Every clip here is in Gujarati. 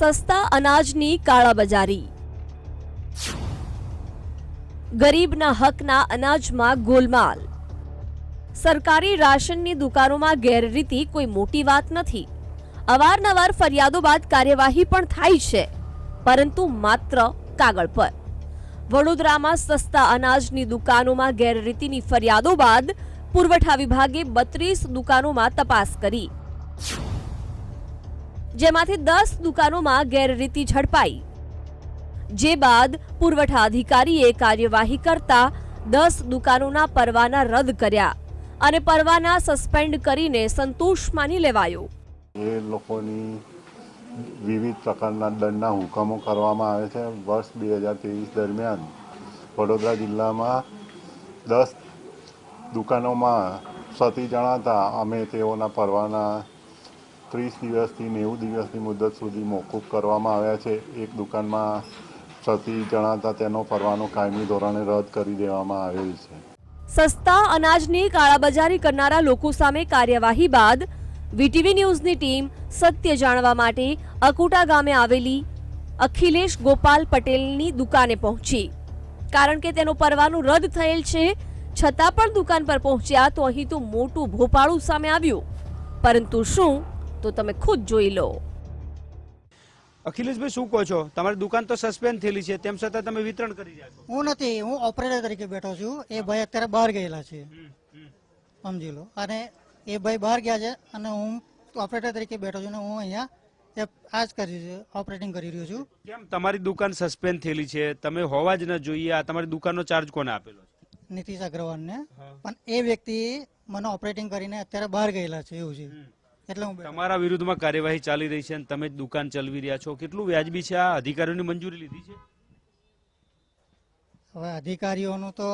સસ્તા અનાજની કાળાબજારી। ગરીબના હકના અનાજમાં ગોલમાલ। સરકારી રાશનની દુકાનોમાં ગેરરીતિ કોઈ મોટી વાત નથી। અવારનવાર ફરિયાદો બાદ કાર્યવાહી પણ થાય છે, પરંતુ માત્ર કાગળ પર। વડોદરામાં સસ્તા અનાજની દુકાનોમાં ગેરરીતિની ફરિયાદો બાદ પુરવઠા વિભાગે 32 દુકાનોમાં તપાસ કરી, જેમાંથી 10 દુકાનોમાં ગેરરીતિ ઝડપાઈ। જે બાદ પુરવઠા અધિકારીએ કાર્યવાહી કરતા 10 દુકાનોના પરવાના રદ કર્યા અને પરવાના સસ્પેન્ડ કરીને સંતોષ માની લેવાયો। એ લોકોની વિવિધ પ્રકારના દંડના હુકમો કરવામાં આવે છે। વર્ષ 2023 દરમિયાન વડોદરા જિલ્લામાં 10 દુકાનોમાં ક્ષતિ જણાતા અમે તેઓના પરવાના 30 દિવસથી 90 દિવસની મુદત સુધી મોકૂફ કરવામાં આવ્યા છે। એક દુકાનમાં ક્ષતિ જણાતા તેનો પરવાનો કાયમી ધોરણે રદ કરી દેવામાં આવેલ છે। સસ્તા અનાજની કાળાબજારી કરનારા લોકો સામે કાર્યવાહી બાદ વીટીવી ન્યૂઝની ટીમ સત્ય જાણવા માટે અકોટા ગામે આવેલી અખિલેશ ગોપાલ પટેલની દુકાને પહોંચી। કારણ કે તેનો પરવાનો રદ થયેલ છે, છતાં પણ દુકાન પર પહોંચ્યા તો અહીં તો મોટું ભોપાળું સામે આવ્યું। પરંતુ શું, તો તમે ખુદ જોઈ લો। અખિલેશભાઈ, શું કહો છો? તમારી દુકાન તો સસ્પેન્ડ થયેલી છે, તેમ છતાં તમે વિતરણ કરી રહ્યા છો? હું નથી, હું ઓપરેટર તરીકે બેઠો છું। એ ભાઈ અત્યારે બહાર ગયેલા છે, સમજી લો। અને એ ભાઈ બહાર ગયા છે અને હું ઓપરેટર તરીકે બેઠો છું અને હું અહીંયા આ જ કરી ઓપરેટિંગ કરી રહ્યો છું। કેમ તમારી દુકાન સસ્પેન્ડ થયેલી છે? તમે હોવા જ ન જોઈએ। આ તમારી દુકાનનો ચાર્જ કોને આપેલો છે? નીતિશ અગ્રવાલને। પણ એ વ્યક્તિ મને ઓપરેટિંગ કરીને અત્યારે બહાર ગયેલા છે, એવું છે। એટલે હું તમારા વિરુદ્ધમાં કાર્યવાહી ચાલી રહી છે અને તમે દુકાન ચલાવી રહ્યા છો, કેટલું વ્યાજબી છે? આ અધિકારીઓની મંજૂરી લીધી છે? હવે અધિકારીઓનું તો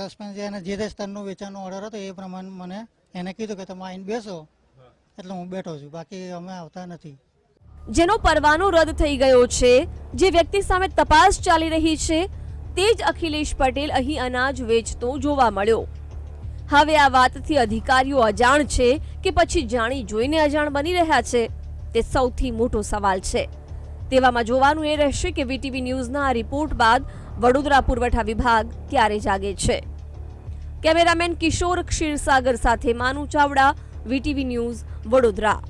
સસ્પેન્સ અને જે તે સ્તરનું વેચાણનો ઓર્ડર હતો એ પ્રમાણે મને એને કીધું કે તમે આવીને બેસો, એટલે હું બેઠો છું, બાકી અમે આવતા નથી। જેનો પરવાનો રદ થઈ ગયો છે, જે વ્યક્તિ સામે તપાસ ચાલી રહી છે, તે જ અખિલેશ પટેલ અહીં અનાજ વેચતો જોવા મળ્યો। હવે આ વાતથી અધિકારીઓ અજાણ છે કે પછી જાણી જોઈને અજાણ બની રહ્યા છે, તે સૌથી મોટો સવાલ છે। તેવામાં જોવાનું એ રહેશે કે વીટીવી ન્યૂઝના આ રિપોર્ટ બાદ વડોદરા પુરવઠા વિભાગ ક્યારે જાગે છે। કેમેરામેન કિશોર ક્ષીરસાગર સાથે માનુ ચાવડા, વીટીવી ન્યૂઝ, વડોદરા।